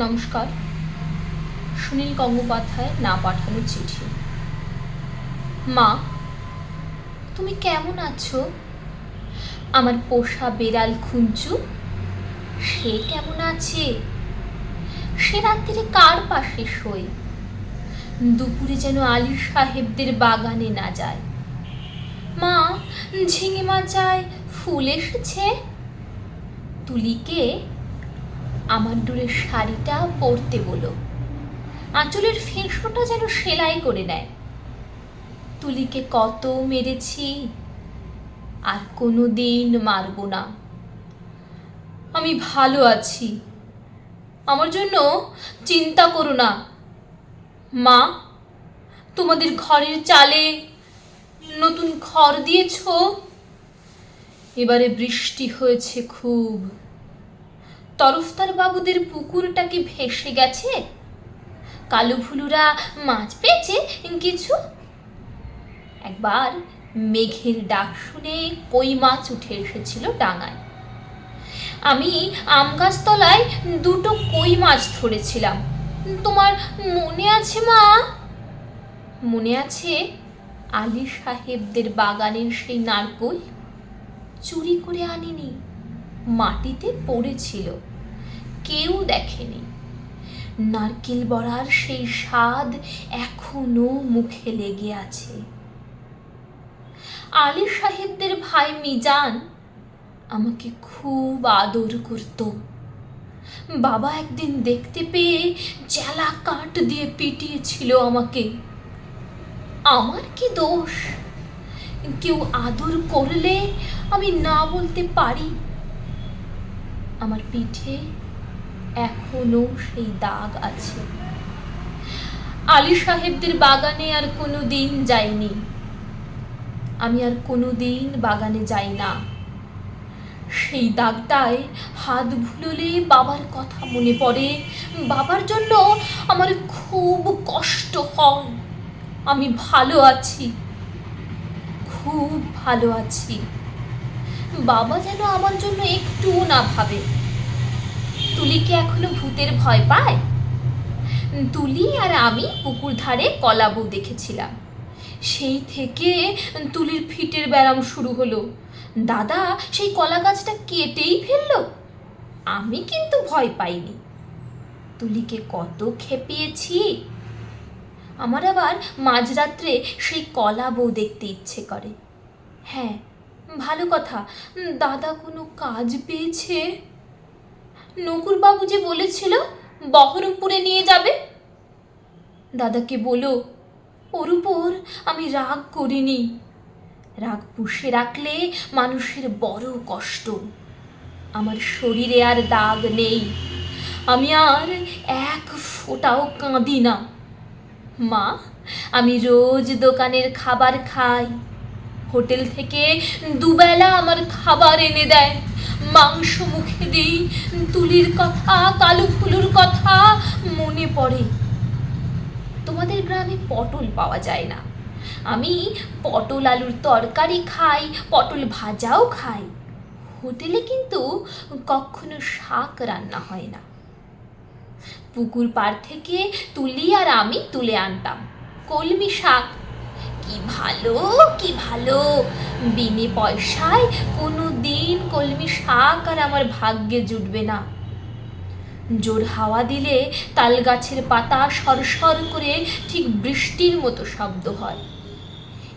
নমস্কার। সুনীল গঙ্গোপাধ্যায় না পাঠানো চিঠি। মা, তুমি কেমন আছো? আমার পোষা বেড়াল খুঞ্চু, সে কেমন আছে? সে রাত্রিরে কার পাশে শোয়? দুপুরে যেন আলী সাহেবদের বাগানে না যায়। মা, ঝিঙে মাচায় ফুল এসেছে। তুলিকে আমার ডোরের শাড়িটা পরতে বলো, আঁচলের ফেঁসোটা যেন সেলাই করে নেয়। তুলিকে কত মেরেছি, আর কোনো দিন মারব না। আমি ভালো আছি, আমার জন্য চিন্তা করো না। মা, তোমাদের ঘরের চালে নতুন খড় দিয়েছ? এবারে বৃষ্টি হয়েছে খুব। তরফদার বাবুদের পুকুরটা কি ভেসে গেছে? কালো ভুলুরা মাছ পেয়েছে কিছু? একবার মেঘের ডাক শুনে কই মাছ উঠে এসেছিল ডাঙায়। আমি আম গাছতলায় দুটো কই মাছ ধরেছিলাম, তোমার মনে আছে মা? মনে আছে আলী সাহেবদের বাগানের সেই নারকোল? চুরি করে আনিনি, মাটিতে পড়েছিল, কেউ দেখেনি। নারকেল বড়ার সেই স্বাদ এখনো মুখে লেগে আছে। আলী সাহেবদের ভাই মিজান আমাকে খুব আদর করত। বাবা একদিন দেখতে পেয়ে জ্বালা কাঠ দিয়ে পিটিয়েছিল আমাকে। আমার কি দোষ? কেউ আদর করলে আমি না বলতে পারি? আমার পিঠে এখনো সেই দাগ আছে। আলী সাহেবদের বাগানে আর কোনো দিন যাইনি। আমি আর কোনো দিন বাগানে যাই না। সেই দাগটায় হাত ভুললে বাবার কথা মনে পড়ে। বাবার জন্য আমার খুব কষ্ট হয়। আমি ভালো আছি, খুব ভালো আছি। বাবা যেন আমার জন্য একটুও না ভাবে। তুলি কি এখনো ভূতের ভয় পায়? তুলি আর আমি পুকুর ধারে কলা বউ দেখেছিলাম। সেই থেকে তুলির ফিটের ব্যারাম শুরু হলো। দাদা সেই কলা গাছটা কেটেই ফেললো। আমি কিন্তু ভয় পাইনি। তুলিকে কত খেপিয়েছি। আমার আবার মাঝরাত্রে সেই কলা বউ দেখতে ইচ্ছে করে। হ্যাঁ, ভালো কথা, দাদা কোনো কাজ পেয়েছে। নকুরবাবু যে বলেছিল বহরমপুরে নিয়ে যাবে। দাদাকে বলো ওর উপর আমি রাগ করিনি। রাগ পুষে রাখলে মানুষের বড় কষ্ট। আমার শরীরে আর দাগ নেই, আমি আর এক ফোঁটাও কাঁদি না। মা, আমি রোজ দোকানের খাবার খাই। হোটেল থেকে দুবেলা আমার খাবার এনে দেয়। মাংস মুখে দিই, তুলির কথা, কালু ফুলুর কথা মনে পড়ে। তোমাদের গ্রামে পটল পাওয়া যায় না। আমি পটল আলুর তরকারি খাই, পটল ভাজাও খাই। হোটেলে কিন্তু কখনো শাক রান্না হয় না। পুকুর পাড় থেকে তুলি আর আমি তুলে আনতাম কলমি শাক। কি ভালো, কি ভালো! বিনে পয়সায় কোনো দিন কলমি শাক আর আমার ভাগ্যে জুটবে না। জোর হাওয়া দিলে তাল গাছের পাতা সরসর করে ঠিক বৃষ্টির মতো শব্দ হয়।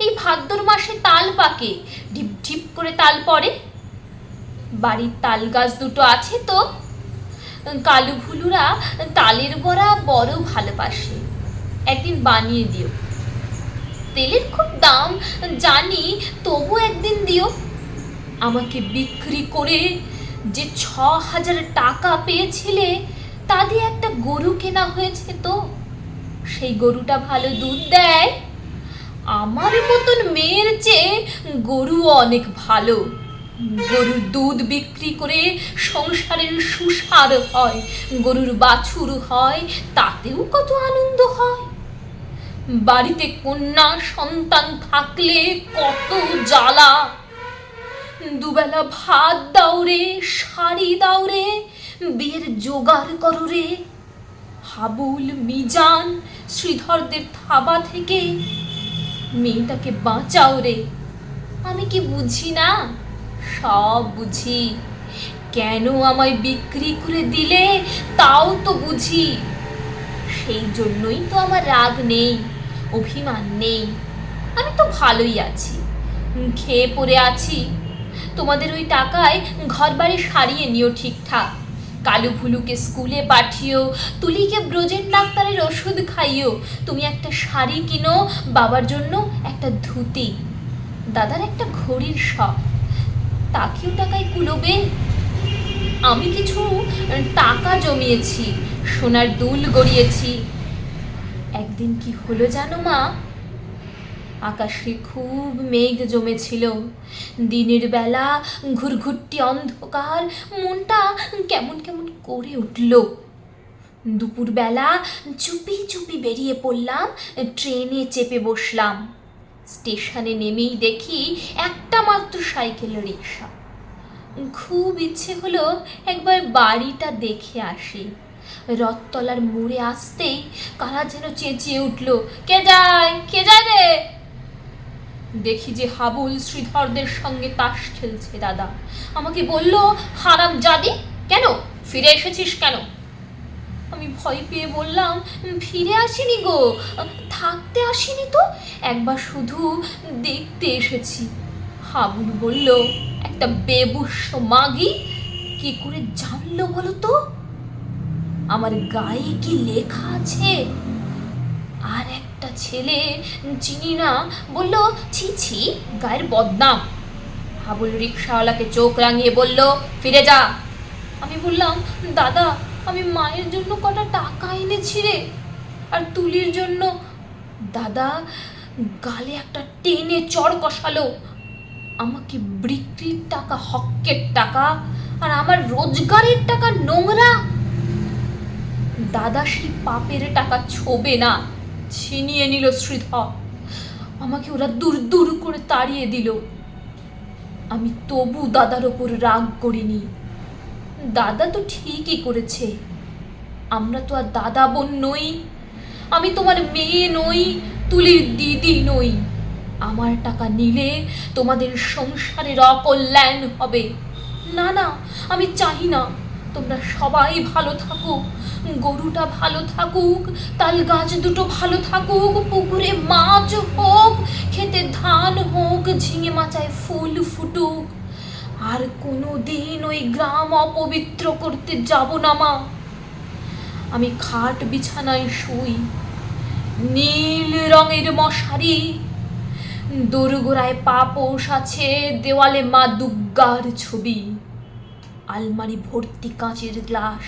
এই ভাদ্র মাসে তাল পাকে, ঢিপ ঢিপ করে তাল পড়ে। বাড়ির তাল গাছ দুটো আছে তো। কালু ভুলুরা তালের বড়া বড় ভালোবাসে, একদিন বানিয়ে দিও। তেলের খুব দাম জানি, তবু একদিন দিও। আমাকে বিক্রি করে যে ৬,০০০ টাকা পেয়েছিলে, তা দিয়ে একটা গরু কেনা হয়েছে তো। সেই গরুটা ভালো দুধ দেয়। আমার মতন মেয়ের চেয়ে গরু অনেক ভালো। গরুর দুধ বিক্রি করে সংসারের সুসার হয়, গরুর বাছুর হয়, তাতেও কত আনন্দ হয়। বাড়িতে কন্যা সন্তান থাকলে কত জ্বালা। দুবেলা ভাত দাও রে, শাড়ি দাও রে, বিয়ের জোগাড় করো রে। হাবুল, মিজান, শ্রীধরদের থাবা থেকে মেয়েটাকে বাঁচাও রে। আমি কি বুঝি না? সব বুঝি। কেন আমায় বিক্রি করে দিলে তাও তো বুঝি। সেই জন্যই তো আমার রাগ নেই, অভিমান নেই। আমি তো ভালোই আছি, খেয়ে পড়ে আছি। তোমাদের ওই টাকায় ঘর বাড়ি সারিয়ে নিও ঠিকঠাক। কালু ভুলুকে স্কুলে পাঠিও, তুলিকে ব্রজেন ডাক্তারের ওষুধ খাইও। তুমি একটা শাড়ি কিনো, বাবার জন্য একটা ধুতি। দাদার একটা ঘড়ির শখ, তাকেও টাকায় কুলোবে। আমি কিছু টাকা জমিয়েছি, সোনার দুল গড়িয়েছি। একদিন কি হলো জানো মা? আকাশে খুব মেঘ জমেছিল। দিনের বেলা ঘুরঘুরটি অন্ধকার, মনটা কেমন কেমন করে উঠল। দুপুরবেলা চুপি চুপি বেরিয়ে পড়লাম, ট্রেনে চেপে বসলাম। স্টেশনে নেমেই দেখি একটা মাত্র সাইকেল রিক্সা। খুব ইচ্ছে হলো একবার বাড়িটা দেখে আসি। রথতলার মোড়ে আসতেই কারা যেন চেঁচিয়ে উঠল, কে যায়, কে যায় রে? দেখি যে হাবুল শ্রীধরদের সঙ্গে তাস খেলছে দাদা। আমাকে বলল, হারাম জাদি, কেন ফিরে এসেছিস কেন? আমি ভয় পেয়ে বললাম, ফিরে আসিনি গো, থাকতে আসিনি তো, একবার শুধু দেখতে এসেছি। হাবুল বলল, একটা বেবুস্য মাগি কি করে জানলো বলো তো? আমার গায়ে কি লেখা আছে? আর একটা ছেলে চিনি না বলল, ছি ছি, গায়ের বদনাম। হাবুল রিক্সাওয়ালাকে চোখ রাঙিয়ে বলল, ফিরে যা। আমি বললাম, দাদা আমি মায়ের জন্য কটা টাকা এনেছি রে, আর তুলির জন্য। দাদা গালে একটা টেনে চড় কষালো। আমাকে বিক্রির টাকা হক্কের টাকা, আর আমার রোজগারের টাকা নোংরা। দাদা সেই পাপের টাকা ছোবে না, ছিনিয়ে নিল শ্রীধর। আমাকে ওরা দূর দূর করে তাড়িয়ে দিল। আমি তবু দাদার ওপর রাগ করিনি। দাদা তো ঠিকই করেছে, আমরা তো আর দাদা বোন নই। আমি তোমার মেয়ে নই, তুলির দিদি নই। আমার টাকা নিলে তোমাদের সংসারের অকল্যাণ হবে। না না, আমি চাই না। তোমরা সবাই ভালো থাকো, গরুটা ভালো থাকুক, তাল গাছ দুটো ভালো থাকুক, পুকুরে মাছ হোক, খেতে ধান হোক, ঝিঙে মাচায় ফুল ফুটুক। আর কোনো দিন ওই গ্রাম অপবিত্র করতে যাব না মা। আমি খাট বিছানায় শুই, নীল রঙের মশারি, দোরগোড়ায় পাপোশ আছে, দেওয়ালে মা দুর্গার ছবি, আলমারি ভর্তি কাঁচের গ্লাস।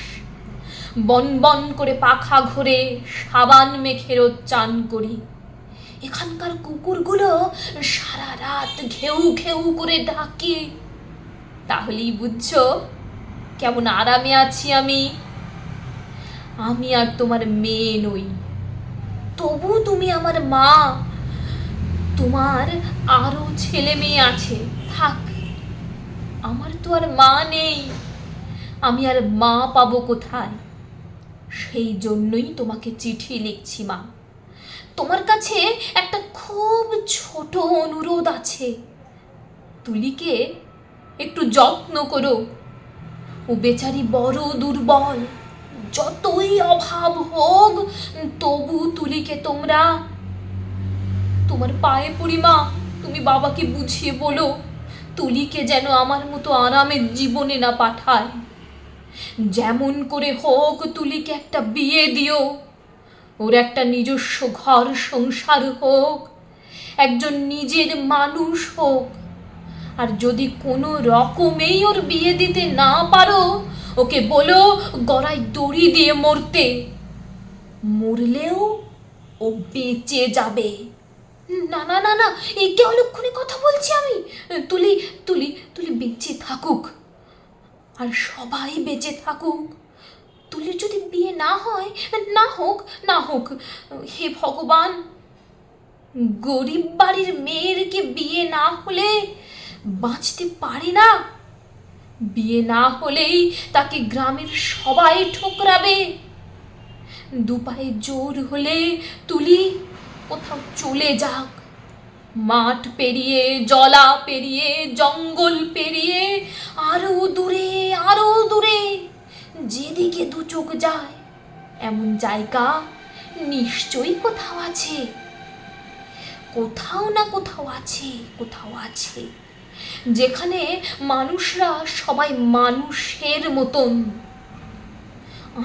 বন বন করে পাখা ঘোরে, সাবান মেখে রোজ চান করি। এখানকার কুকুরগুলো সারা রাত ঘেউ ঘেউ করে ডাকে। তাহলেই বুঝছো কেমন আরামে আছি আমি। আমি আর তোমার মেয়ে নই, তবু তুমি আমার মা। তোমার আরো ছেলে মেয়ে আছে, থাক। আমার তো আর মা নেই, আমি আর মা পাবো কোথায়? সেই জন্যই তোমাকে চিঠি লিখছি মা। তোমার কাছে একটা খুব ছোট অনুরোধ আছে, তুলিকে একটু যত্ন করো। ও বেচারি বড় দুর্বল, যতই অভাব হোক তবু তুলিকে তোমরা, তোমার পায়ে পড়ি মা, তুমি বাবাকে বুঝিয়ে বলো তুলিকে যেন আমার মতো আরামের জীবনে না পাঠায়। যেমন করে হোক তুলিকে একটা বিয়ে দিও, ওর একটা নিজস্ব ঘর সংসার হোক, একজন নিজের মানুষ হোক। আর যদি কোনো রকমেই ওর বিয়ে দিতে না পারো, ওকে বলো গলায় দড়ি দিয়ে মরতে। মরলেও ও বেঁচে যাবে। না না না না, একে অলক্ষণে কথা বলছি আমি। তুলি তুলি তুলি বেঁচে থাকুক, আর সবাই বেঁচে থাকুক। তুলির যদি বিয়ে না হয়, না হোক না হোক, হে ভগবান। গরিব বাড়ির মেয়ের কি বিয়ে না হলে বাঁচতে পারে না? বিয়ে না হলেই তাকে গ্রামের সবাই ঠোকরাবে। দুপায়ে জোর হলে তুলি কোথাও চলে যাক, মাঠ পেরিয়ে, জলা পেরিয়ে, জঙ্গল পেরিয়ে, আরো দূরে, আরো দূরে, যেদিকে দু চোখ যায় এমন জায়গা নিশ্চয়ই কোথাও আছে, কোথাও না কোথাও আছে, কোথাও আছে, যেখানে মানুষরা সবাই মানুষের মতন,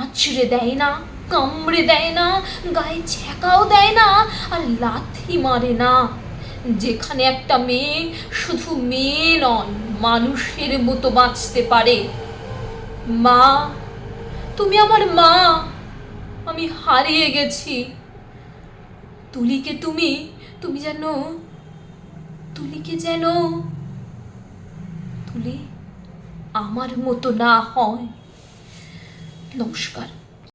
আঁচড়ে দেয় না, কামড়ে দেয় না, গায়ে ছ্যাঁকাও দেয় না, আর লাথি মারে না, যেখানে একটা মেয়ে শুধু মেয়ে নয়, মানুষের মতো বাঁচতে পারে। মা, তুমি আমার মা, আমি হারিয়ে গেছি। তুলিকে তুমি তুমি যেন, তুলিকে যেন তুলি আমার মতো না হয়। নমস্কার।